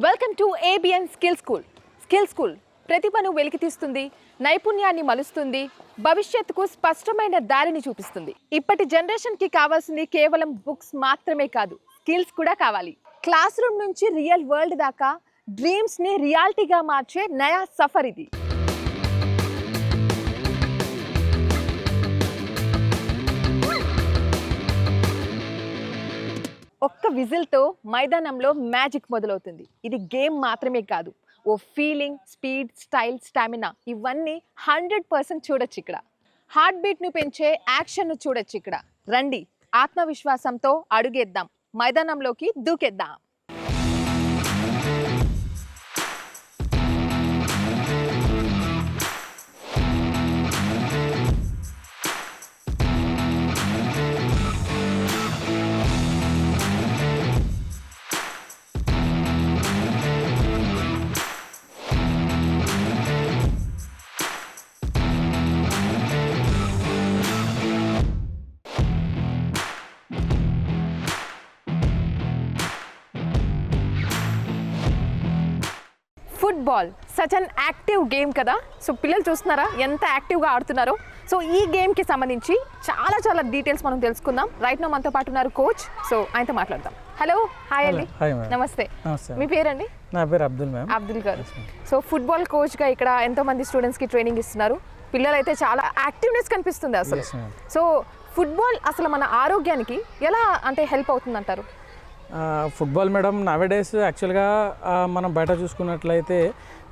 Welcome to ABN skill school. ప్రతిభను వెలికితీస్తుంది, నైపుణ్యాన్ని మలుస్తుంది, భవిష్యత్తుకు స్పష్టమైన దారిని చూపిస్తుంది. ఇప్పటి జనరేషన్కి కావాల్సింది కేవలం బుక్స్ మాత్రమే కాదు, స్కిల్స్ కూడా కావాలి. క్లాస్ రూమ్ నుంచి రియల్ వరల్డ్ దాకా డ్రీమ్స్ని రియాలిటీగా మార్చే నయా సఫర్ ఇది. ఒక్క విజిల్తో మైదానంలో మ్యాజిక్ మొదలవుతుంది. ఇది గేమ్ మాత్రమే కాదు, ఓ ఫీలింగ్, స్పీడ్, స్టైల్, స్టామినా ఇవన్నీ 100% చూడొచ్చు ఇక్కడ. హార్ట్ బీట్ను పెంచే యాక్షన్ను చూడొచ్చు ఇక్కడ. రండి, ఆత్మవిశ్వాసంతో అడుగేద్దాం, మైదానంలోకి దూకేద్దాం. Football such an active game కదా. సో పిల్లలు చూస్తున్నారా ఎంత యాక్టివ్గా ఆడుతున్నారో. సో ఈ గేమ్కి సంబంధించి చాలా డీటెయిల్స్ మనం తెలుసుకుందాం. రైట్ నో మనతో పాటు ఉన్నారు కోచ్. సో ఆయనతో మాట్లాడదాం. హలో, హాయ్ అండి. నమస్తే. మీ పేరండి? నా పేరు అబ్దుల్ మ్యామ్. అబ్దుల్ గారు. సో ఫుట్బాల్ కోచ్గా ఇక్కడ ఎంతోమంది స్టూడెంట్స్కి ట్రైనింగ్ ఇస్తున్నారు. పిల్లలు అయితే చాలా యాక్టివ్నెస్ కనిపిస్తుంది అసలు. సో ఫుట్బాల్ అసలు మన ఆరోగ్యానికి ఎలా అంటే హెల్ప్ అవుతుంది అంటారు? ఫుట్బాల్ మేడం నవేడేస్ యాక్చువల్గా మనం బయట చూసుకున్నట్లయితే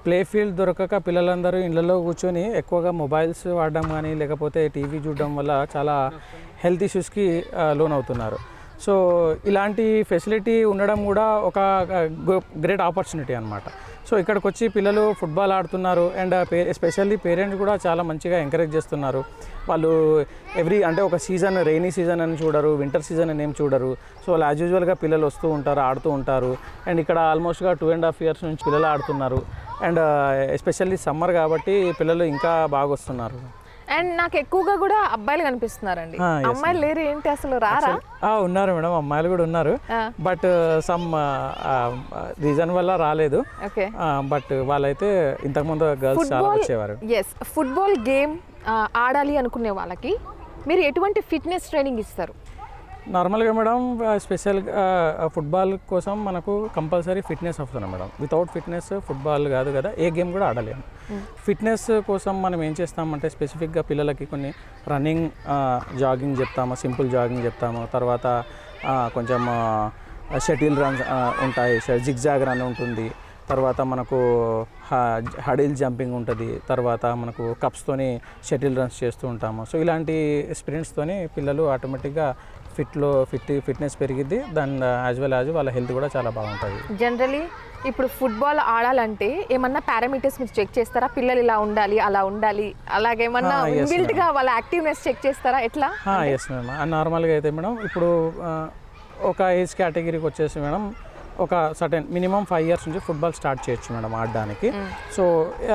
ప్లే ఫీల్డ్ దొరకక పిల్లలందరూ ఇళ్లలో కూర్చొని ఎక్కువగా మొబైల్స్ వాడడం కానీ లేకపోతే టీవీ చూడడం వల్ల చాలా హెల్త్ ఇష్యూస్కి లోన్ అవుతున్నారు. సో ఇలాంటి ఫెసిలిటీ ఉండడం కూడా ఒక గ్రేట్ ఆపర్చునిటీ అనమాట. సో ఇక్కడికి వచ్చి పిల్లలు ఫుట్బాల్ ఆడుతున్నారు అండ్ ఎస్పెషల్లీ పేరెంట్స్ కూడా చాలా మంచిగా ఎంకరేజ్ చేస్తున్నారు. వాళ్ళు అంటే ఒక సీజన్, రెయినీ సీజన్ అని చూడరు, వింటర్ సీజన్ అని ఏం చూడరు. సో వాళ్ళు యాజ్ యూజువల్గా పిల్లలు వస్తూ ఉంటారు, ఆడుతూ ఉంటారు. అండ్ ఇక్కడ ఆల్మోస్ట్గా 2.5 years నుంచి పిల్లలు ఆడుతున్నారు. అండ్ ఎస్పెషల్లీ సమ్మర్ కాబట్టి పిల్లలు ఇంకా బాగా వస్తున్నారు. అండ్ నాకు ఎక్కువగా కూడా అబ్బాయిలు కనిపిస్తున్నారండి. అమ్మాయిలు లేరు ఏంటి అసలు? రారా? ఉన్నారు మేడం, అమ్మాయిలు కూడా ఉన్నారు. బట్ సమ్ రీజన్ వల్ల రాలేదు. బట్ వాళ్ళైతే ఇంతకుముందు గర్ల్స్ చాలా వచ్చేవారు. ఫుట్బాల్ గేమ్ ఆడాలి అనుకునే వాళ్ళకి మీరు ఎటువంటి ఫిట్నెస్ ట్రైనింగ్ ఇస్తారు? నార్మల్గా మేడం స్పెషల్గా ఫుట్బాల్ కోసం మనకు కంపల్సరీ ఫిట్నెస్ అవసరం మేడం. వితౌట్ ఫిట్నెస్ ఫుట్బాల్ కాదు కదా, ఏ గేమ్ కూడా ఆడలేము. ఫిట్నెస్ కోసం మనం ఏం చేస్తామంటే స్పెసిఫిక్గా పిల్లలకి కొన్ని రన్నింగ్, జాగింగ్ చెప్తాము, సింపుల్ జాగింగ్ చెప్తాము. తర్వాత కొంచెం షటిల్ రన్స్ ఉంటాయి, జిగ్జాగ్ రన్ ఉంటుంది. తర్వాత మనకు హడిల్ జంపింగ్ ఉంటుంది. తర్వాత మనకు కప్స్తోని షటిల్ రన్స్ చేస్తూ ఉంటాము. సో ఇలాంటి స్ప్రింట్స్తోని పిల్లలు ఆటోమేటిక్గా ఫిట్నెస్ పెరిగిద్ది. దాని యాజ్ వెల్ యాజ్ వాళ్ళ హెల్త్ కూడా చాలా బాగుంటుంది. జనరలీ ఇప్పుడు ఫుట్బాల్ ఆడాలంటే ఏమన్నా పారామీటర్స్ మీరు చెక్ చేస్తారా? పిల్లలు ఇలా ఉండాలి, అలా ఉండాలి, అలాగేమన్నా ఇన్బిల్ట్గా వాళ్ళ యాక్టివ్నెస్ చెక్ చేస్తారా? ఎట్లా? Yes madam. నార్మల్గా అయితే మేడం ఇప్పుడు ఒక ఏజ్ కేటగిరీకి వచ్చేసి మేడం ఒక సర్టెన్ మినిమం 5 years నుంచి ఫుట్బాల్ స్టార్ట్ చేయొచ్చు మేడం ఆడడానికి. సో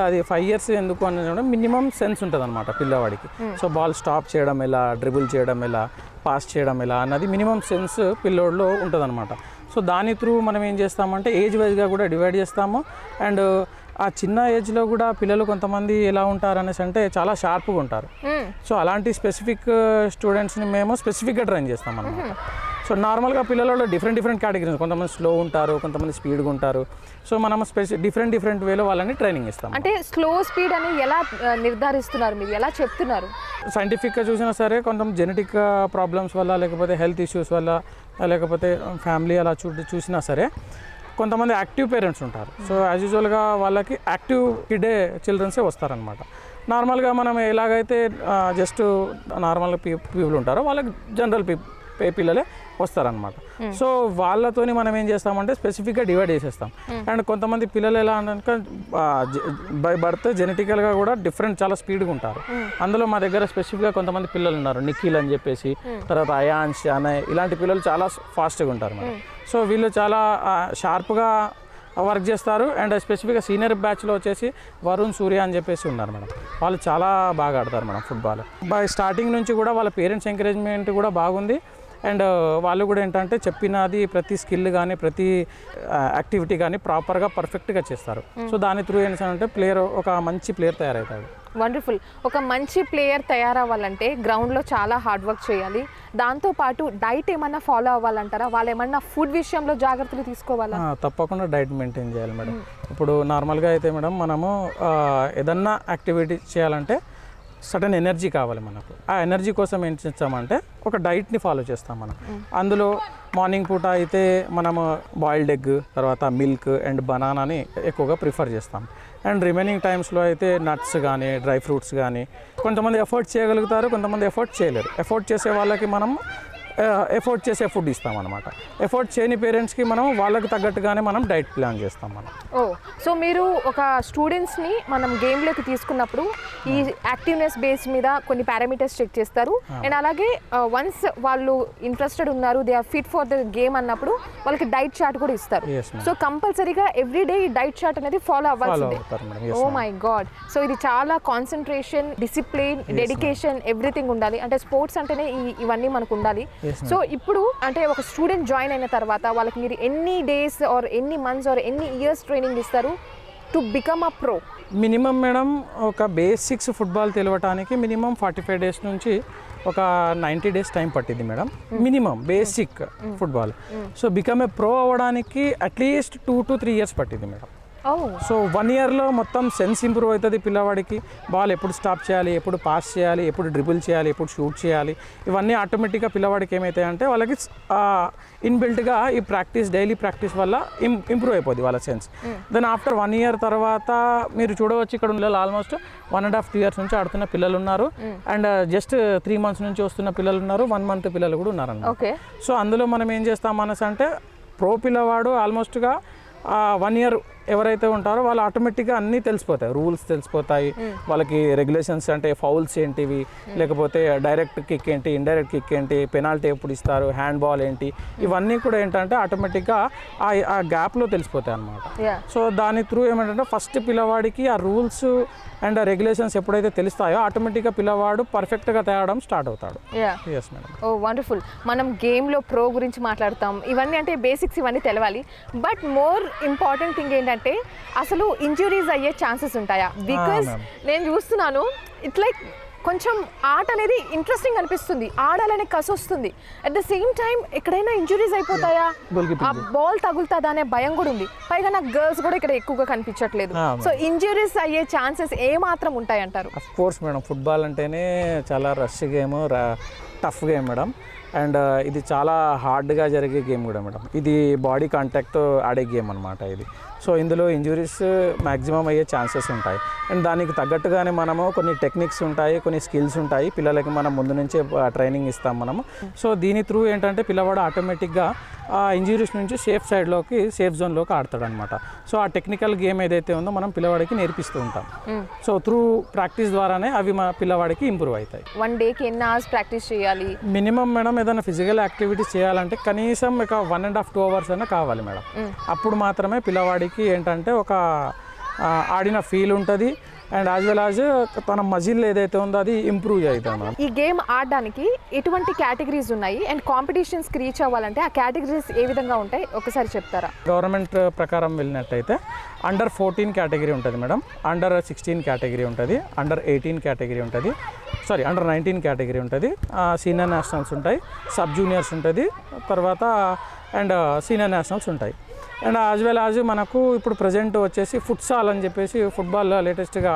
అది 5 years ఎందుకు అనేది మినిమం సెన్స్ ఉంటుంది అనమాట పిల్లవాడికి. సో బాల్ స్టాప్ చేయడం ఎలా, డ్రిబుల్ చేయడం ఎలా, పాస్ చేయడం ఎలా అన్నది మినిమం సెన్స్ పిల్లోడిలో ఉంటుంది అనమాట. సో దాని త్రూ మనం ఏం చేస్తామంటే ఏజ్ వైజ్గా కూడా డివైడ్ చేస్తాము. అండ్ ఆ చిన్న ఏజ్లో కూడా పిల్లలు కొంతమంది ఎలా ఉంటారు అనేసి అంటే చాలా షార్ప్గా ఉంటారు. సో అలాంటి స్పెసిఫిక్ స్టూడెంట్స్ని మేము స్పెసిఫిక్గా ట్రైన్ చేస్తాం అనమాట. సో నార్మల్గా పిల్లలలో డిఫరెంట్ కేటగిరీస్, కొంతమంది స్లో ఉంటారు, కొంతమంది స్పీడ్గా ఉంటారు. సో మనం డిఫరెంట్ వేలో వాళ్ళని ట్రైనింగ్ ఇస్తాం. అంటే స్లో స్పీడ్ అని ఎలా నిర్ధారిస్తున్నారు మీరు, ఎలా చెప్తున్నారు? సైంటిఫిక్గా చూసినా సరే కొంతమంది జెనెటిక్ ప్రాబ్లమ్స్ వల్ల లేకపోతే హెల్త్ ఇష్యూస్ వల్ల లేకపోతే ఫ్యామిలీ అలా చూసినా సరే కొంతమంది యాక్టివ్ పేరెంట్స్ ఉంటారు. సో యాజ్ యూజువల్గా వాళ్ళకి యాక్టివ్ కిడే చిల్డ్రన్సే వస్తారనమాట. నార్మల్గా మనం ఎలాగైతే జస్ట్ నార్మల్ పీపుల్ ఉంటారో వాళ్ళకి జనరల్ పిల్లలే వస్తారనమాట. సో వాళ్ళతోని మనం ఏం చేస్తామంటే స్పెసిఫిక్గా డివైడ్ చేసేస్తాం. అండ్ కొంతమంది పిల్లలు ఎలా అంటే బై బర్త్ జెనెటికల్గా కూడా చాలా స్పీడ్గా ఉంటారు. అందులో మా దగ్గర స్పెసిఫిక్గా కొంతమంది పిల్లలు ఉన్నారు, నిఖిల్ అని చెప్పేసి, తర్వాత అయాన్స్, అనయ్, ఇలాంటి పిల్లలు చాలా ఫాస్ట్గా ఉంటారు మేడం. సో వీళ్ళు చాలా షార్ప్గా వర్క్ చేస్తారు. అండ్ స్పెసిఫిక్గా సీనియర్ బ్యాచ్లో వచ్చేసి వరుణ్, సూర్య అని చెప్పేసి ఉన్నారు మేడం. వాళ్ళు చాలా బాగా ఆడతారు మేడం ఫుట్బాల్. స్టార్టింగ్ నుంచి కూడా వాళ్ళ పేరెంట్స్ ఎంకరేజ్మెంట్ కూడా బాగుంది. అండ్ వాళ్ళు కూడా ఏంటంటే చెప్పినది ప్రతి స్కిల్ కానీ ప్రతి యాక్టివిటీ కానీ ప్రాపర్గా పర్ఫెక్ట్గా చేస్తారు. సో దాని త్రూ ఏంటంటే ప్లేయర్ ఒక మంచి ప్లేయర్ తయారవుతాడు. వండర్ఫుల్. ఒక మంచి ప్లేయర్ తయారవ్వాలంటే గ్రౌండ్లో చాలా హార్డ్ వర్క్ చేయాలి. దాంతోపాటు డైట్ ఏమన్నా ఫాలో అవ్వాలంటారా? వాళ్ళు ఏమన్నా ఫుడ్ విషయంలో జాగ్రత్తలు తీసుకోవాలా? తప్పకుండా డైట్ మెయింటైన్ చేయాలి మేడం. ఇప్పుడు నార్మల్గా అయితే మేడం మనము ఏదన్నా యాక్టివిటీ చేయాలంటే సడన్ ఎనర్జీ కావాలి మనకు. ఆ ఎనర్జీ కోసం ఏం చేస్తామంటే ఒక డైట్ని ఫాలో చేస్తాం మనం. అందులో మార్నింగ్ పూట అయితే మనము బాయిల్డ్ ఎగ్, తర్వాత మిల్క్ అండ్ బనానాని ఎక్కువగా ప్రిఫర్ చేస్తాం. అండ్ రిమైనింగ్ టైమ్స్లో అయితే నట్స్ కానీ డ్రై ఫ్రూట్స్ కానీ కొంతమంది ఎఫర్ట్ చేయగలుగుతారు, కొంతమంది ఎఫర్ట్ చేయలేరు. ఎఫర్ట్ చేసే వాళ్ళకి మనం ఎఫర్ట్ చేసే ఫుడ్ ఇస్తాం అనమాట. ఎఫర్ట్ చేయని పేరెంట్స్కి మనం వాళ్ళకి తగ్గట్టుగానే మనం డైట్ ప్లాన్ చేస్తాం మనం. సో మీరు ఒక స్టూడెంట్స్ని మనం గేమ్లోకి తీసుకున్నప్పుడు ఈ యాక్టివ్నెస్ బేస్ మీద కొన్ని పారామీటర్స్ చెక్ చేస్తారు. అండ్ అలాగే వన్స్ వాళ్ళు ఇంట్రెస్టెడ్ ఉన్నారు, they are fit for the game అన్నప్పుడు వాళ్ళకి డైట్ చార్ట్ కూడా ఇస్తారు. సో కంపల్సరీగా ఎవ్రీడే ఈ డైట్ చార్ట్ అనేది ఫాలో అవ్వాల్సిందే. Oh my God. సో ఇది చాలా కాన్సన్ట్రేషన్, డిసిప్లిన్, డెడికేషన్, ఎవ్రీథింగ్ ఉండాలి. అంటే స్పోర్ట్స్ అంటేనే ఇవన్నీ మనకు ఉండాలి. సో ఇప్పుడు అంటే ఒక స్టూడెంట్ జాయిన్ అయిన తర్వాత వాళ్ళకి మీరు ఎన్ని డేస్ ఆర్ ఎన్ని మంత్స్ ఆర్ ఎన్ని ఇయర్స్ ట్రైనింగ్ ఇస్తారు to become a pro? Minimum madam ఒక బేసిక్స్ ఫుట్బాల్ తెలియటానికి మినిమం 45 డేస్ నుంచి ఒక 90 డేస్ టైం పట్టింది madam. Minimum basic football. So become a pro అవ్వడానికి అట్లీస్ట్ 2 to 3 years పట్టింది మేడం. సో 1 yearలో మొత్తం సెన్స్ ఇంప్రూవ్ అవుతుంది పిల్లవాడికి. బాల్ ఎప్పుడు స్టాప్ చేయాలి, ఎప్పుడు పాస్ చేయాలి, ఎప్పుడు డ్రిబుల్ చేయాలి, ఎప్పుడు షూట్ చేయాలి, ఇవన్నీ ఆటోమేటిక్గా పిల్లవాడికి ఏమవుతాయంటే వాళ్ళకి ఇన్బిల్ట్గా ఈ ప్రాక్టీస్, డైలీ ప్రాక్టీస్ వల్ల ఇంప్రూవ్ అయిపోద్ది వాళ్ళ సెన్స్. దెన్ ఆఫ్టర్ 1 year తర్వాత మీరు చూడవచ్చు ఇక్కడ పిల్లలు ఆల్మోస్ట్ 1.5 years నుంచి ఆడుతున్న పిల్లలు ఉన్నారు. అండ్ జస్ట్ 3 months నుంచి వస్తున్న పిల్లలు ఉన్నారు, 1 month పిల్లలు కూడా ఉన్నారన్నమాట. సో అందులో మనం ఏం చేస్తాం మనసు అంటే ప్రో పిల్లవాడు ఆల్మోస్ట్గా 1 year ఎవరైతే ఉంటారో వాళ్ళు ఆటోమేటిక్గా అన్నీ తెలిసిపోతాయి, రూల్స్ తెలిసిపోతాయి వాళ్ళకి, రెగ్యులేషన్స్ అంటే ఫౌల్స్ ఏంటివి, లేకపోతే డైరెక్ట్ కిక్ ఏంటి, ఇండైరెక్ట్ కిక్ ఏంటి, పెనాల్టీ ఎప్పుడు ఇస్తారు, హ్యాండ్ బాల్ ఏంటి, ఇవన్నీ కూడా ఏంటంటే ఆటోమేటిక్గా ఆ గ్యాప్లో తెలిసిపోతాయి అన్నమాట. సో దాని త్రూ ఏమంటే ఫస్ట్ పిల్లవాడికి ఆ రూల్స్ అండ్ రెగ్యులేషన్స్ ఎప్పుడైతే తెలుస్తాయో ఆటోమేటిక్గా పిల్లవాడు పర్ఫెక్ట్గా తేవడం స్టార్ట్ అవుతాడు. Yes madam. Oh wonderful. మనం గేమ్లో ప్రో గురించి మాట్లాడతాం, ఇవన్నీ అంటే బేసిక్స్ ఇవన్నీ తెలవాలి. బట్ మోర్ ఇంపార్టెంట్ థింగ్ ఏంటంటే అసలు ఇంజురీస్ అయ్యే ఛాన్సెస్ ఉంటాయా? బికాజ్ నేను చూస్తున్నాను ఇట్స్ లైక్ కొంచెం ఆట అనేది ఇంట్రెస్టింగ్ అనిపిస్తుంది, ఆడాలనే కసి వస్తుంది. అట్ ద సేమ్ టైం ఎక్కడైనా ఇంజురీస్ అయిపోతాయా, ఆ బాల్ తగులుతుందా అనే భయం కూడా ఉంది. పైగా నాకు గర్ల్స్ కూడా ఇక్కడ ఎక్కువగా కనిపించట్లేదు. సో ఇంజురీస్ అయ్యే ఛాన్సెస్ ఏ మాత్రం ఉంటాయి అంటారు? అఫ్ కోర్స్ మేడం, ఫుట్బాల్ అంటేనే చాలా rush game, tough game madam. And ఇది చాలా హార్డ్గా జరిగే గేమ్ కూడా మేడం. ఇది బాడీ కాంటాక్ట్తో ఆడే గేమ్ అనమాట ఇది. సో ఇందులో ఇంజురీస్ మ్యాక్సిమం అయ్యే ఛాన్సెస్ ఉంటాయి. అండ్ దానికి తగ్గట్టుగానే మనము కొన్ని టెక్నిక్స్ ఉంటాయి, కొన్ని స్కిల్స్ ఉంటాయి, పిల్లలకి మనం ముందు నుంచే ట్రైనింగ్ ఇస్తాం మనము. సో దీని త్రూ ఏంటంటే పిల్లవాడు ఆటోమేటిక్గా ఆ ఇంజురీస్ నుంచి సేఫ్ జోన్లోకి ఆడతాడు అనమాట. సో ఆ టెక్నికల్ గేమ్ ఏదైతే ఉందో మనం పిల్లవాడికి నేర్పిస్తూ ఉంటాం. సో త్రూ ప్రాక్టీస్ ద్వారానే అవి మా పిల్లవాడికి ఇంప్రూవ్ అవుతాయి. 1 dayకి ఎన్ని అవర్స్ ప్రాక్టీస్ చేయాలి మినిమం మేడం? ఏదైనా ఫిజికల్ యాక్టివిటీస్ చేయాలంటే కనీసం ఒక 1.5 to 2 hours అయినా కావాలి మేడం. అప్పుడు మాత్రమే పిల్లవాడికి ఏంటంటే ఒక ఆడిన ఫీల్ ఉంటుంది. అండ్ యాజ్ వెల్ యాజ్ తన మజిల్ ఏదైతే ఉందో అది ఇంప్రూవ్ అవుతుంది. ఈ గేమ్ ఆడడానికి ఎటువంటి కేటగిరీస్ ఉన్నాయి అండ్ కాంపిటీషన్స్కి రీచ్ అవ్వాలంటే ఆ కేటగిరీస్ ఏ విధంగా ఉంటాయి ఒకసారి చెప్తారా? గవర్నమెంట్ ప్రకారం వెళ్ళినట్టయితే Under 14 కేటగిరీ ఉంటుంది మేడం, Under 16 కేటగిరీ ఉంటుంది, Under 18 కేటగిరీ ఉంటుంది, Under 19 కేటగిరీ ఉంటుంది, సీనియర్ నేషనల్స్ ఉంటాయి, సబ్ జూనియర్స్ ఉంటుంది, తర్వాత అండ్ సీనియర్ నేషనల్స్ ఉంటాయి. అండ్ యాజ్ వెల్ యాజ్ మనకు ఇప్పుడు ప్రజెంట్ వచ్చేసి ఫుట్సాల్ అని చెప్పేసి ఫుట్బాల్ లేటెస్ట్గా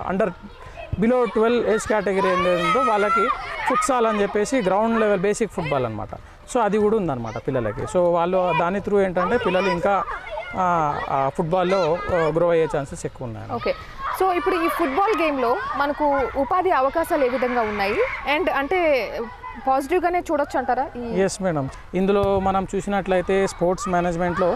బిలో 12 ఏజ్ కేటగిరీ ఏంటంటే వాళ్ళకి ఫుట్సాల్ అని చెప్పేసి గ్రౌండ్ లెవెల్ బేసిక్ ఫుట్బాల్ అనమాట. సో అది కూడా ఉందన్నమాట పిల్లలకి. సో వాళ్ళు దాని త్రూ ఏంటంటే పిల్లలు ఇంకా ఫుట్బాల్లో గ్రో అయ్యే ఛాన్సెస్ ఎక్కువ ఉన్నాయి. ఓకే. సో ఇప్పుడు ఈ ఫుట్బాల్ గేమ్లో మనకు ఉపాధి అవకాశాలు ఏ విధంగా ఉన్నాయి అండ్ అంటే పాజిటివ్గానే చూడొచ్చు అంటారా? Yes madam. ఇందులో మనం చూసినట్లయితే స్పోర్ట్స్ మేనేజ్మెంట్లో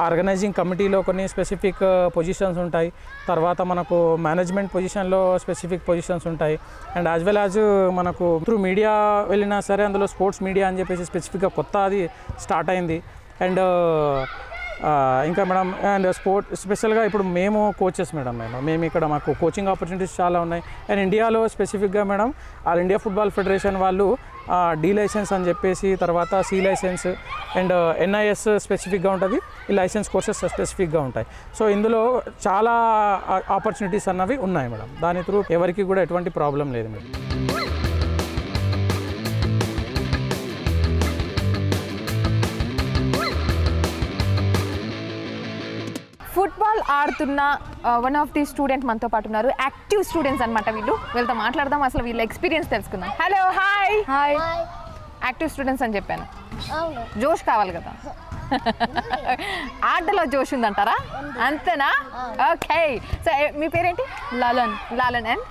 ఆర్గనైజింగ్ కమిటీలో కొన్ని స్పెసిఫిక్ పొజిషన్స్ ఉంటాయి, తర్వాత మనకు మేనేజ్మెంట్ పొజిషన్లో స్పెసిఫిక్ పొజిషన్స్ ఉంటాయి. అండ్ యాజ్ వెల్ యాజ్ మనకు త్రూ మీడియా వెళ్ళినా సరే అందులో స్పోర్ట్స్ మీడియా అని చెప్పేసి స్పెసిఫిక్గా కొత్త అది స్టార్ట్ అయింది. అండ్ ఇంకా మేడం అండ్ స్పోర్ట్ స్పెషల్గా ఇప్పుడు మేము కోచెస్ మేడం, మేము ఇక్కడ మాకు కోచింగ్ ఆపర్చునిటీస్ చాలా ఉన్నాయి. అండ్ ఇండియాలో స్పెసిఫిక్గా madam all India football federation వాళ్ళు డి లైసెన్స్ అని చెప్పేసి, తర్వాత సి లైసెన్స్ అండ్ ఎన్ఐఎస్ స్పెసిఫిక్గా ఉంటుంది. ఈ లైసెన్స్ కోర్సెస్ స్పెసిఫిక్గా ఉంటాయి. సో ఇందులో చాలా ఆపర్చునిటీస్ అన్నవి ఉన్నాయి మేడం. దాని త్రూ ఎవరికి కూడా ఎటువంటి ప్రాబ్లం లేదు మేడం. ఫుట్బాల్ ఆడుతున్న వన్ ఆఫ్ ది స్టూడెంట్ మనతో పాటు ఉన్నారు. యాక్టివ్ స్టూడెంట్స్ అనమాట వీళ్ళు. వీళ్ళతో మాట్లాడదాం, అసలు వీళ్ళ ఎక్స్పీరియన్స్ తెలుసుకుందాం. Hello, hi. Hi. Active students అని చెప్పాను. జోష్ కావాలి కదా, ఆటలో జోష్ ఉందంటారా? అంతేనా? ఓకే. సో మీ పేరేంటి? Lalan. Lalan and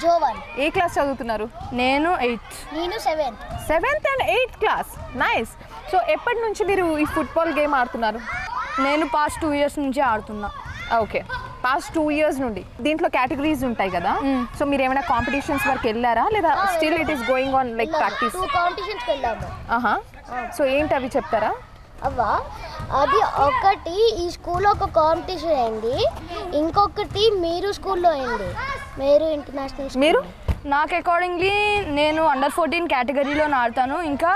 జోవన్. A class చదువుతున్నారు? నేను 8th. నేను 7th. 7th and 8th class. Nice. So ఎప్పటి నుంచి మీరు ఈ ఫుట్బాల్ గేమ్ ఆడుతున్నారు? నేను పాస్ట్ 2 years నుంచి ఆడుతున్నా. ఓకే, పాస్ట్ 2 years నుండి. దీంట్లో కేటగిరీస్ ఉంటాయి కదా, సో మీరు ఏమైనా కాంపిటీషన్స్ వరకు వెళ్ళారా లేదా still it is going on like practice? 2 కాంపిటీషన్స్కి వెళ్ళాము. సో ఏంటి అవి చెప్తారా? అది ఒకటి ఈ స్కూల్లో ఒక కాంపిటీషన్ అయింది, ఇంకొకటి మీరు స్కూల్లో అయింది, మీరు ఇంటర్నేషనల్. మీరు? నాకు అకార్డింగ్లీ నేను అండర్ 14 కేటగిరీలో ఆడతాను. ఇంకా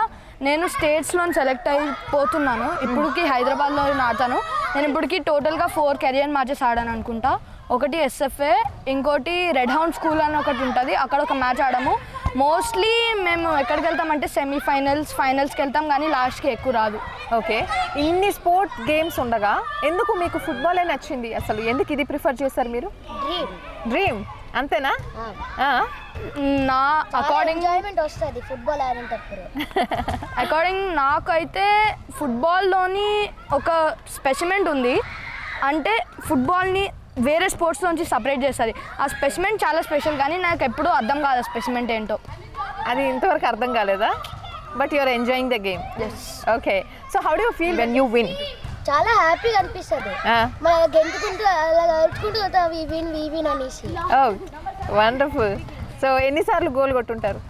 నేను స్టేట్స్లో సెలెక్ట్ అయిపోతున్నాను. ఇప్పటికి హైదరాబాద్లో ఆడతాను. నేను ఇప్పటికి టోటల్గా 4 కెరియర్ మ్యాచెస్ ఆడాను అనుకుంటా. ఒకటి ఎస్ఎఫ్ఏ, ఇంకోటి రెడ్ హౌండ్ స్కూల్ అని ఒకటి ఉంటుంది, అక్కడ ఒక మ్యాచ్ ఆడాము. మోస్ట్లీ మేము ఎక్కడికి వెళ్తామంటే ఫైనల్స్కి వెళ్తాం, కానీ లాస్ట్కి ఎక్కువ రాదు. ఓకే, ఇన్ని స్పోర్ట్ గేమ్స్ ఉండగా ఎందుకు మీకు ఫుట్బాలే నచ్చింది? అసలు ఎందుకు ఇది ప్రిఫర్ చేస్తారు మీరు? డ్రీమ్ అంతేనా? నా అకార్డింగ్ ఎంజాయ్మెంట్ వస్తుంది ఫుట్బాల్ ఆడేటప్పుడు. అకార్డింగ్ నాకైతే ఫుట్బాల్లోని ఒక స్పెసిమెంట్ ఉంది, అంటే ఫుట్బాల్ని వేరే స్పోర్ట్స్ నుంచి సపరేట్ చేస్తుంది. ఆ స్పెసిమెంట్ చాలా స్పెషల్, కానీ నాకు ఎప్పుడూ అర్థం కాదు ఆ స్పెసిమెంట్ ఏంటో. అది ఇంతవరకు అర్థం కాలేదా? But you are enjoying the game. Okay, so how do you feel when you win? చాలా హ్యాపీగా అనిపిస్తుంది. మన గెంతుకుంటూ అలా గెలుచుకుంటూ పోతాం, వి విన్ అనేసి. Oh wonderful. సో ఎన్నిసార్లు గోల్ కొట్టుంటారు?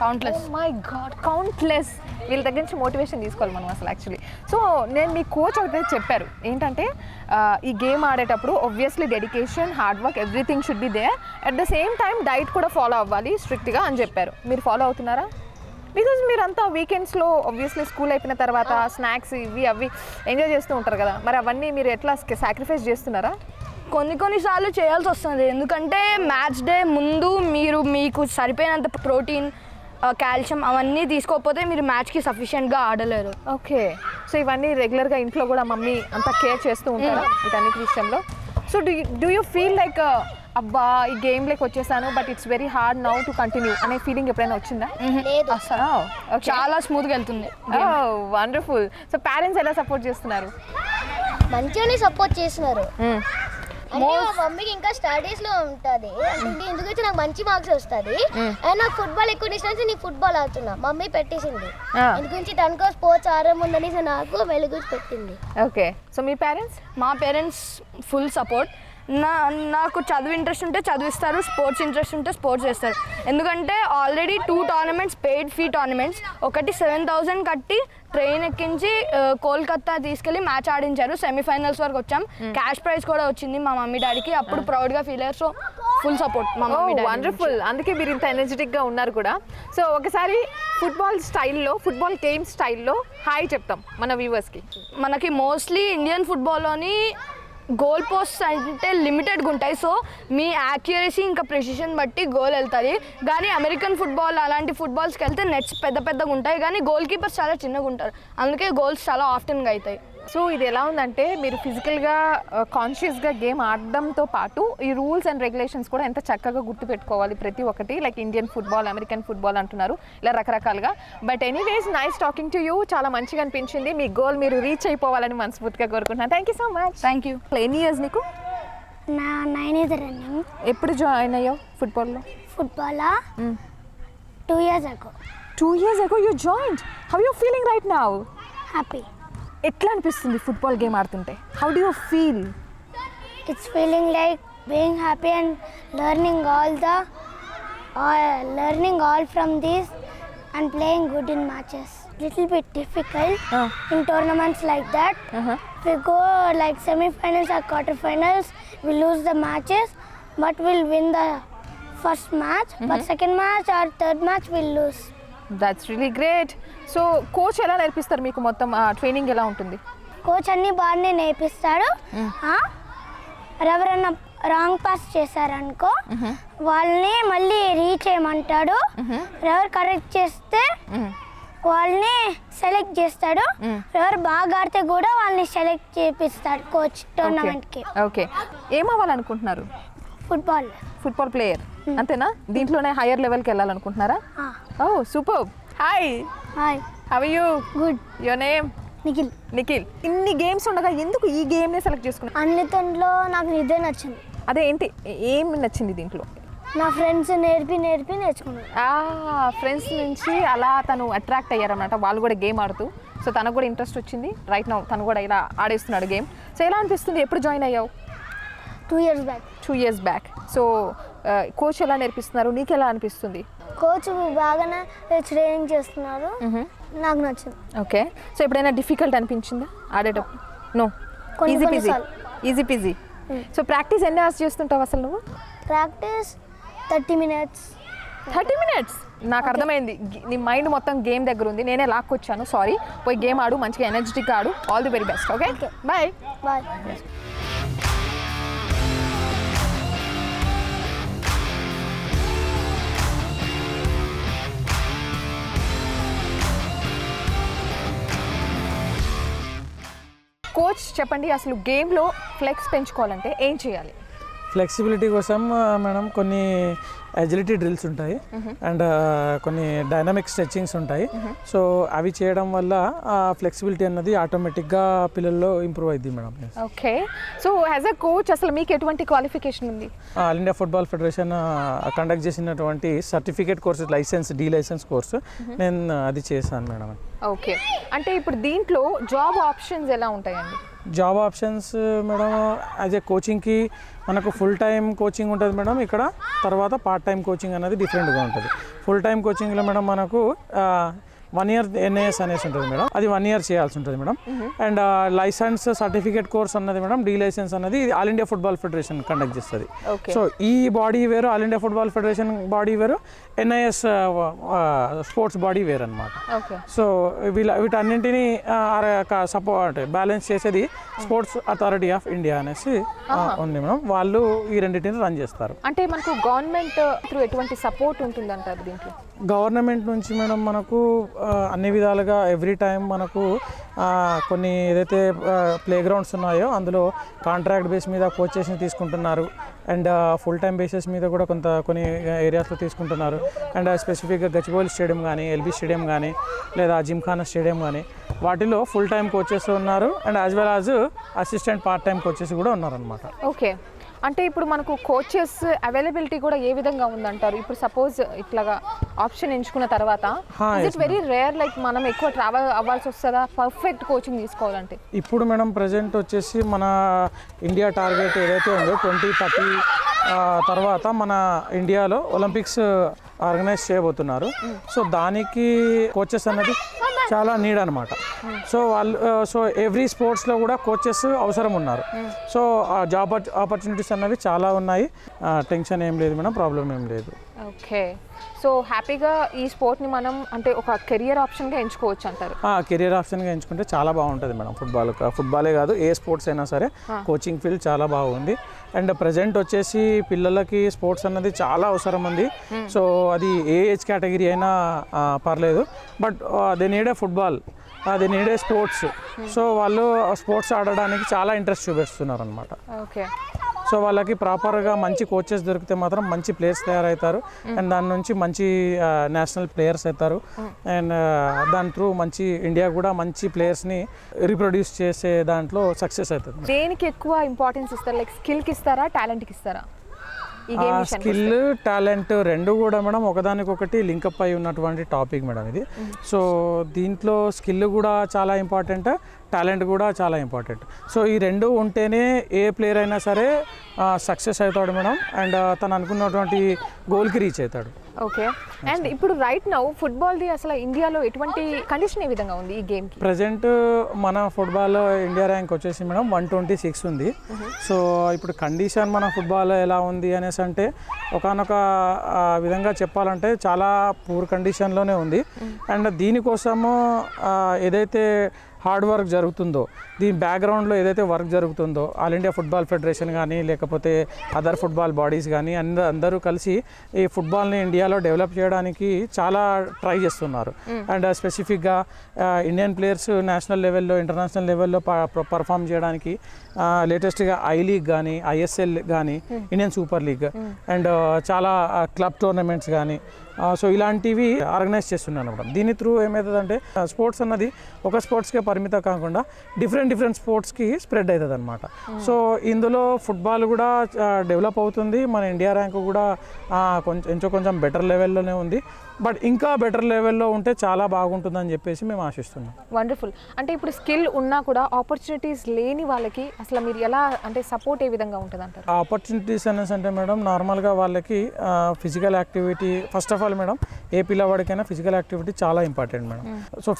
కౌంట్లెస్. My God, countless. వీళ్ళ దగ్గర నుంచి మోటివేషన్ తీసుకోవాలి మనం అసలు యాక్చువల్లీ. సో నేను మీ కోచ్ ఒకటి చెప్పారు ఏంటంటే, ఈ గేమ్ ఆడేటప్పుడు obviously dedication, hard work, everything should be there. At the same time diet కూడా ఫాలో అవ్వాలి స్ట్రిక్ట్గా అని చెప్పారు. మీరు ఫాలో అవుతున్నారా? బికాజ్ మీరంతా వీకెండ్స్లో ఆబ్వియస్లీ స్కూల్ అయిపోయిన తర్వాత స్నాక్స్ ఇవి అవి ఎంజాయ్ చేస్తూ ఉంటారు కదా, మరి అవన్నీ మీరు ఎట్లా సాక్రిఫైస్ చేస్తున్నారా? కొన్నిసార్లు చేయాల్సి వస్తుంది, ఎందుకంటే మ్యాచ్ డే ముందు మీకు సరిపోయినంత ప్రోటీన్, కాల్షియం అవన్నీ తీసుకోకపోతే మీరు మ్యాచ్కి సఫిషియెంట్గా ఆడలేరు. ఓకే, సో ఇవన్నీ రెగ్యులర్గా ఇంట్లో కూడా మమ్మీ అంతా కేర్ చేస్తూ ఉంటారా వీటన్నిటి విషయంలో? So do you feel like అబ్బా ఈ గేమ్లోకి వచ్చేసాను but it's very hard now to continue అనే ఫీలింగ్ ఎప్పుడైనా వచ్చిందా? లేదు, అసలు చాలా స్మూత్గా వెళ్తుంది. వండర్ఫుల్. సో పేరెంట్స్ ఎలా సపోర్ట్ చేస్తున్నారు? మంచిగానే సపోర్ట్ చేస్తున్నారు. అంటే మా మమ్మీకి ఇంకా స్టడీస్ లో ఉంటుంది, అంటే ఎందుకంటే నాకు మంచి మార్క్స్ వస్తుంది అండ్ నాకు ఫుట్బాల్ ఎక్కువ డిస్టెన్స్, నేను ఫుట్బాల్ ఆడుతున్నా. మమ్మీ పెట్టేసింది ఎందుకంటే తనకో స్పోర్ట్స్ ఆడడం ఉందని నాకు వెలుగు పెట్టింది. ఓకే, సో మీ పేరెంట్స్? మా పేరెంట్స్ ఫుల్ సపోర్ట్. నాకు చదువు ఇంట్రెస్ట్ ఉంటే చదివిస్తారు, స్పోర్ట్స్ ఇంట్రెస్ట్ ఉంటే స్పోర్ట్స్ చేస్తారు. ఎందుకంటే already 2 tournaments paid fee tournaments, ఒకటి 7,000 కట్టి ట్రైన్ ఎక్కించి కోల్కతా తీసుకెళ్ళి మ్యాచ్ ఆడించారు. సెమీఫైనల్స్ వరకు వచ్చాం, క్యాష్ ప్రైజ్ కూడా వచ్చింది మా మమ్మీ డాడీకి. అప్పుడు ప్రౌడ్గా ఫీల్ అయ్యారు. సో ఫుల్ సపోర్ట్ మా మమ్మీ డాడీ. వండర్ఫుల్, అందుకే మీరు ఇంత ఎనర్జెటిక్గా ఉన్నారు కూడా. సో ఒకసారి ఫుట్బాల్ గేమ్ స్టైల్లో హాయ్ చెప్తాం మన వ్యూవర్స్కి. మనకి మోస్ట్లీ ఇండియన్ ఫుట్బాల్లోని గోల్ పోస్ట్ అంటే లిమిటెడ్గా ఉంటాయి, సో మీ యాక్యురసీ ఇంకా ప్రెసిషన్ బట్టి గోల్ వెళ్తుంది. కానీ అమెరికన్ ఫుట్బాల్ అలాంటి ఫుట్బాల్స్కి వెళ్తే నెట్స్ పెద్దగా ఉంటాయి, కానీ గోల్ కీపర్స్ చాలా చిన్నగా ఉంటారు, అందుకే గోల్స్ చాలా ఆఫ్టెన్గా అవుతాయి. సో ఇది ఎలా ఉందంటే మీరు ఫిజికల్గా కాన్షియస్గా గేమ్ ఆడడంతో పాటు ఈ రూల్స్ అండ్ రెగ్యులేషన్స్ కూడా ఎంత చక్కగా గుర్తుపెట్టుకోవాలి ప్రతి ఒక్కటి. Like Indian football, American football అంటున్నారు ఇలా రకరకాలుగా. But anyways nice talking to you, చాలా మంచిగా అనిపించింది. మీ గోల్ మీరు రీచ్ అయిపోవాలని మనస్ఫూర్తిగా కోరుకుంటున్నాను. Thank you so much. Thank you. ఎన్ని ఇయర్స్ నీకు? నా 9 years రన్నింగ్. ఎప్పుడు జాయిన్ అయ్యావు ఫుట్బాల్లో? ఫుట్బాలా 2 years ago. 2 years ago you joined. How you feeling right now? Happy. ఎట్లా అనిపిస్తుంది ఫుట్బాల్ గేమ్ ఆడుతుంటే? How do you feel? It's feeling like being happy and learning all from this and playing good in matches. Little bit difficult in tournaments like that. We go like semi-finals or quarter-finals, we lose the matches, but we'll win the first match, but second match or third match we'll lose. That's really great. So coach ఎలా నేర్పిస్తారు మీకు మొత్తం training ఎలా ఉంటుంది? Coach అన్ని బాగానే నేర్పిస్తాడు. ఎవరన్నా wrong pass చేశారనుకో వాళ్ళని మళ్ళీ రీచ్ చేయమంటాడు. ఎవరు కరెక్ట్ చేస్తే వాళ్ళని సెలెక్ట్ చేస్తాడు. ఎవరు బాగా ఆడితే కూడా వాళ్ళని సెలెక్ట్ చేపిస్తాడు కోచ్ టోర్నమెంట్కి. ఓకే, ఏమవ్వాలనుకుంటున్నారు? ఫుట్బాల్ ప్లేయర్ అంతేనా? దీంట్లోనే హైయర్ లెవెల్కి వెళ్ళాలనుకుంటున్నారా? Oh super. Hi, hi, how are you? Good. Your name? Nikhil. ఇన్ని గేమ్స్ ఉండగా ఎందుకు ఈ గేమ్నే సెలెక్ట్ చేసుకున్నారు? అన్నిటిలో నాకు ఇదే నచ్చింది. అదే ఏంటి, ఏం నచ్చింది దీంట్లో? నా ఫ్రెండ్స్ నేర్పి నేర్చుకున్నాను. ఫ్రెండ్స్ నుంచి అలా తను అట్రాక్ట్ అయ్యారన్నమాట, వాళ్ళు కూడా గేమ్ ఆడుతూ. సో తనకు కూడా ఇంట్రెస్ట్ వచ్చింది. రైట్ నౌ తను కూడా ఇలా ఆడేస్తున్నాడు గేమ్. సో ఎలా అనిపిస్తుంది? ఎప్పుడు జాయిన్ అయ్యావు? 2 years back. 2 years back. So coach ఎలా నేర్పిస్తున్నారు, నీకు ఎలా అనిపిస్తుంది? కోచ్ బాగానే ట్రైనింగ్ చేస్తున్నారు, నాకు నచ్చింది. ఓకే, సో ఎప్పుడైనా డిఫికల్ట్ అనిపించిందా ఆడేటప్పుడు? No, easy peasy. So practice ఎన్ని అవర్స్ చేస్తుంటావు అసలు నువ్వు? Practice 30 minutes. 30 minutes? నాకు అర్థమైంది, నీ మైండ్ మొత్తం గేమ్ దగ్గర ఉంది. నేనే లాక్కొచ్చాను, సారీ. పోయి గేమ్ ఆడు, మంచిగా ఎనర్జెటిక్గా ఆడు. All the very best. Okay, bye. Bye. Coach చెప్పండి, అసలు గేమ్లో ఫ్లెక్స్ పెంచుకోవాలంటే ఏం చేయాలి? ఫ్లెక్సిబిలిటీ కోసం మేడం కొన్ని అజిలిటీ డ్రిల్స్ ఉంటాయి అండ్ కొన్ని డైనమిక్ స్ట్రెచ్చింగ్స్ ఉంటాయి. సో అవి చేయడం వల్ల ఆ ఫ్లెక్సిబిలిటీ అన్నది ఆటోమేటిక్గా పిల్లల్లో ఇంప్రూవ్ అయింది madam. Okay, so as a coach అసలు మీకు ఎటువంటి క్వాలిఫికేషన్ ఉంది? All India football federation conduct చేసినటువంటి సర్టిఫికేట్ కోర్సు, లైసెన్స్ కోర్సు నేను అది చేశాను మేడం. ఓకే, అంటే ఇప్పుడు దీంట్లో జాబ్ ఆప్షన్స్ ఎలా ఉంటాయండి? Job options madam, as a కోచింగ్కి మనకు ఫుల్ టైం కోచింగ్ ఉంటుంది మేడం ఇక్కడ. తర్వాత పార్ట్ టైం కోచింగ్ అనేది డిఫరెంట్గా ఉంటుంది. ఫుల్ టైం కోచింగ్లో మేడం మనకు 1 year NAS అనేసి ఉంటుంది మేడం, అది 1 year చేయాల్సి ఉంటుంది madam. And licence certificate course అన్నది మేడం, డి లైసెన్స్ అనేది all India football federation conduct చేస్తుంది. సో ఈ బాడీ వేరు, all India football federation body వేరు, NIS స్పోర్ట్స్ బాడీ వేరు అనమాట. సో వీటన్నింటినీ సపోర్ట్ బ్యాలెన్స్ చేసేది స్పోర్ట్స్ అథారిటీ ఆఫ్ ఇండియా అనేసి ఉంది మేడం. వాళ్ళు ఈ రెండింటిని రన్ చేస్తారు. అంటే మనకు గవర్నమెంట్ త్రూ ఎటువంటి సపోర్ట్ ఉంటుందంటారు దీంట్లో? గవర్నమెంట్ నుంచి మేడం మనకు అన్ని విధాలుగా ఎవ్రీ టైం మనకు కొన్ని ఏదైతే ప్లే గ్రౌండ్స్ ఉన్నాయో అందులో కాంట్రాక్ట్ బేస్ మీద కోచెస్ని తీసుకుంటున్నారు. అండ్ ఫుల్ టైం బేసిస్ మీద కూడా కొన్ని ఏరియాస్లో తీసుకుంటున్నారు. అండ్ స్పెసిఫిక్గా గచ్చిబౌలి స్టేడియం కానీ, ఎల్బీ స్టేడియం కానీ, లేదా జిమ్ఖానా స్టేడియం కానీ వాటిలో ఫుల్ టైం కోచెస్ ఉన్నారు. And as well as assistant part time coaches కూడా ఉన్నారనమాట. ఓకే, అంటే ఇప్పుడు మనకు కోచెస్ అవైలబిలిటీ కూడా ఏ విధంగా ఉందంటారు? ఇప్పుడు సపోజ్ ఇట్లాగా ఆప్షన్ ఎంచుకున్న తర్వాత ఇట్స్ వెరీ రేర్, లైక్ మనం ఎక్కువ ట్రావెల్ అవ్వాల్సి వస్తుందా పర్ఫెక్ట్ కోచింగ్ తీసుకోవాలంటే? ఇప్పుడు మేడం ప్రజెంట్ వచ్చేసి మన ఇండియా టార్గెట్ ఏదైతే ఉందో 2030 తర్వాత మన ఇండియాలో ఒలింపిక్స్ ఆర్గనైజ్ చేయబోతున్నారు. సో దానికి కోచెస్ అన్నది చాలా నీడ్ అనమాట. సో సో ఎవ్రీ స్పోర్ట్స్లో కూడా కోచెస్ అవసరం ఉన్నారు. సో జాబ్ ఆపర్చునిటీస్ అన్నవి చాలా ఉన్నాయి. టెన్షన్ ఏం లేదు మేడం, ప్రాబ్లం ఏం లేదు. ఓకే, సో హ్యాపీగా ఈ స్పోర్ట్ని మనం అంటే ఒక కెరియర్ ఆప్షన్గా ఎంచుకోవచ్చు అంటారు? కెరియర్ ఆప్షన్గా ఎంచుకుంటే చాలా బాగుంటుంది మేడం. ఫుట్బాలే కాదు, ఏ స్పోర్ట్స్ అయినా సరే కోచింగ్ ఫీల్డ్ చాలా బాగుంది. అండ్ ప్రజెంట్ వచ్చేసి పిల్లలకి స్పోర్ట్స్ అన్నది చాలా అవసరం ఉంది. సో అది ఏ ఏజ్ కేటగిరీ అయినా పర్లేదు, but they need a football, they need a sports. So వాళ్ళు స్పోర్ట్స్ ఆడడానికి చాలా ఇంట్రెస్ట్ చూపిస్తున్నారు అనమాట. ఓకే, సో వాళ్ళకి ప్రాపర్గా మంచి కోచెస్ దొరికితే మాత్రం మంచి ప్లేయర్స్ తయారవుతారు. అండ్ దాని నుంచి మంచి నేషనల్ ప్లేయర్స్ అవుతారు. అండ్ దాని త్రూ మంచి ఇండియా కూడా మంచి ప్లేయర్స్ని రీప్రొడ్యూస్ చేసే దాంట్లో సక్సెస్ అవుతుంది. దేనికి ఎక్కువ ఇంపార్టెన్స్ ఇస్తారు? లైక్ స్కిల్కి ఇస్తారా, టాలెంట్కి ఇస్తారా? స్కిల్, టాలెంట్ రెండు కూడా మేడం ఒకదానికొకటి లింకప్ అయి ఉన్నటువంటి టాపిక్ మేడం ఇది. సో దీంట్లో స్కిల్ కూడా చాలా ఇంపార్టెంట్, టాలెంట్ కూడా చాలా ఇంపార్టెంట్. సో ఈ రెండు ఉంటేనే ఏ ప్లేయర్ అయినా సరే సక్సెస్ అవుతాడు మేడం, అండ్ తను అనుకున్నటువంటి గోల్కి రీచ్ అవుతాడు. ఓకే. అండ్ ఇప్పుడు రైట్ నౌ ఫుట్బాల్ది అసలు ఇండియాలో ఎటువంటి కండిషన్ ఏ విధంగా ఉంది ఈ గేమ్కి? ప్రజెంట్ మన ఫుట్బాల్లో ఇండియా ర్యాంక్ వచ్చేసి మేడం 126 ఉంది. సో ఇప్పుడు కండిషన్ మన ఫుట్బాల్ ఎలా ఉంది అనేసి అంటే ఒకనొక విధంగా చెప్పాలంటే చాలా పూర్ కండిషన్లోనే ఉంది. అండ్ దీనికోసము ఏదైతే హార్డ్ వర్క్ జరుగుతుందో, దీని బ్యాక్గ్రౌండ్లో ఏదైతే వర్క్ జరుగుతుందో ఆల్ ఇండియా ఫుట్బాల్ ఫెడరేషన్ కానీ లేకపోతే అదర్ ఫుట్బాల్ బాడీస్ కానీ అందరూ కలిసి ఈ ఫుట్బాల్ని ఇండియాలో డెవలప్ చేయడానికి చాలా ట్రై చేస్తున్నారు. అండ్ స్పెసిఫిక్గా ఇండియన్ ప్లేయర్స్ నేషనల్ లెవెల్లో ఇంటర్నేషనల్ లెవెల్లో పర్ఫామ్ చేయడానికి లేటెస్ట్గా ఐ లీగ్ కానీ ఐఎస్ఎల్ కానీ ఇండియన్ సూపర్ లీగ్ అండ్ చాలా క్లబ్ టోర్నమెంట్స్ కానీ సో ఇలాంటివి ఆర్గనైజ్ చేస్తున్నాను మేడం. దీని త్రూ ఏమవుతుందంటే స్పోర్ట్స్ అన్నది ఒక స్పోర్ట్స్కే పరిమితం కాకుండా డిఫరెంట్ స్పోర్ట్స్కి స్ప్రెడ్ అవుతుంది అనమాట. సో ఇందులో ఫుట్బాల్ కూడా డెవలప్ అవుతుంది. మన ఇండియా ర్యాంక్ కూడా కొంచెం బెటర్ లెవెల్లోనే ఉంది. బట్ ఇంకా బెటర్ లెవెల్లో ఉంటే చాలా బాగుంటుందని చెప్పేసి మేము ఆశిస్తున్నాం. వండర్ఫుల్. అంటే ఇప్పుడు స్కిల్ ఉన్నా కూడా ఆపర్చునిటీస్ లేని వాళ్ళకి అసలు మీరు ఎలా అంటే సపోర్ట్ ఏ విధంగా ఉంటుంది అంటారు? ఆపర్చునిటీస్ అనేసి అంటే మేడం నార్మల్గా వాళ్ళకి physical activity first of all madam, ఏ పిల్లవాడికైనా ఫిజికల్ యాక్టివిటీ చాలా ఇంపార్టెంట్ మేడం. సో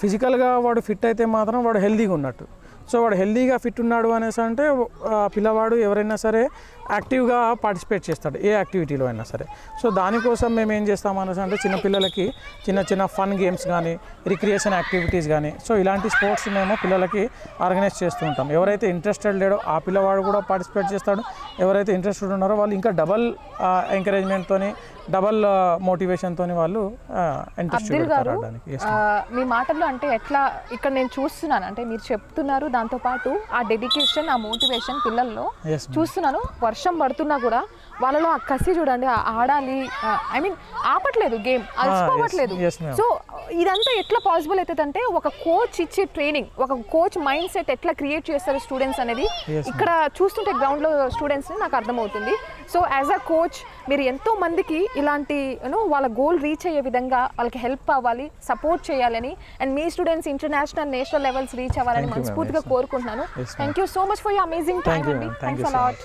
ఫిజికల్గా వాడు ఫిట్ అయితే మాత్రం వాడు హెల్తీగా ఉన్నట్టు. సో వాడు హెల్తీగా ఫిట్ ఉన్నాడు అనేసి అంటే పిల్లవాడు ఎవరైనా సరే యాక్టివ్గా పార్టిసిపేట్ చేస్తాడు ఏ యాక్టివిటీలో అయినా సరే. సో దానికోసం మేము ఏం చేస్తాం అనేసి అంటే చిన్నపిల్లలకి చిన్న ఫన్ గేమ్స్ కానీ రిక్రియేషన్ యాక్టివిటీస్ కానీ సో ఇలాంటి స్పోర్ట్స్ మేము పిల్లలకి ఆర్గనైజ్ చేస్తూ ఉంటాం. ఎవరైతే ఇంట్రెస్టెడ్ లేడో ఆ పిల్లవాడు కూడా పార్టిసిపేట్ చేస్తాడు. ఎవరైతే ఇంట్రెస్టెడ్ ఉన్నారో వాళ్ళు ఇంకా డబల్ ఎంకరేజ్మెంట్తో డబల్ మోటివేషన్తో వాళ్ళు ఇంట్రెస్ట్ ఆడడానికి. మీ మాటల్లో అంటే ఎట్లా ఇక్కడ నేను చూస్తున్నాను అంటే మీరు చెప్తున్నారు, దాంతోపాటు ఆ డెడికేషన్ ఆ మోటివేషన్ పిల్లల్లో చూస్తున్నాను. వర్షం పడుతున్నా కూడా వాళ్ళలో ఆ కసి చూడండి, ఆడాలి, ఐ మీన్ ఆపట్లేదు, గేమ్ అలసిపోవట్లేదు. సో ఇదంతా ఎట్లా పాసిబుల్ అవుతుంది అంటే ఒక కోచ్ ఇచ్చే ట్రైనింగ్, ఒక కోచ్ మైండ్ సెట్ ఎట్లా క్రియేట్ చేస్తారు స్టూడెంట్స్ అనేది ఇక్కడ చూస్తుంటే గ్రౌండ్లో స్టూడెంట్స్ని నాకు అర్థమవుతుంది. సో యాజ్ అ కోచ్ మీరు ఎంతో మందికి ఇలాంటి వాళ్ళ గోల్ రీచ్ అయ్యే విధంగా వాళ్ళకి హెల్ప్ అవ్వాలి, సపోర్ట్ చేయాలని, అండ్ మీ students international national levels reach అవ్వాలని మనస్ఫూర్తిగా కోరుకుంటున్నాను. Thank you so much for your amazing time అండి. Thanks a lot.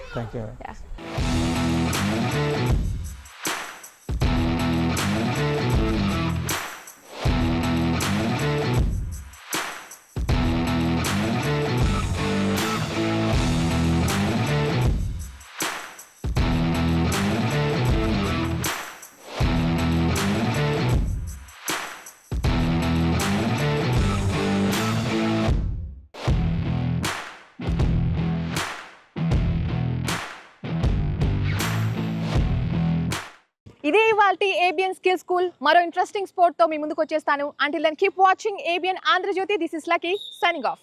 ఇదే ఇవాల్టి ఏబిఎన్ స్కిల్ స్కూల్. మరో ఇంట్రెస్టింగ్ స్పోర్ట్ తో మీ ముందుకు వచ్చేస్తాను. Until then keep watching ABN Andhra Jyothi. This is Lucky signing of.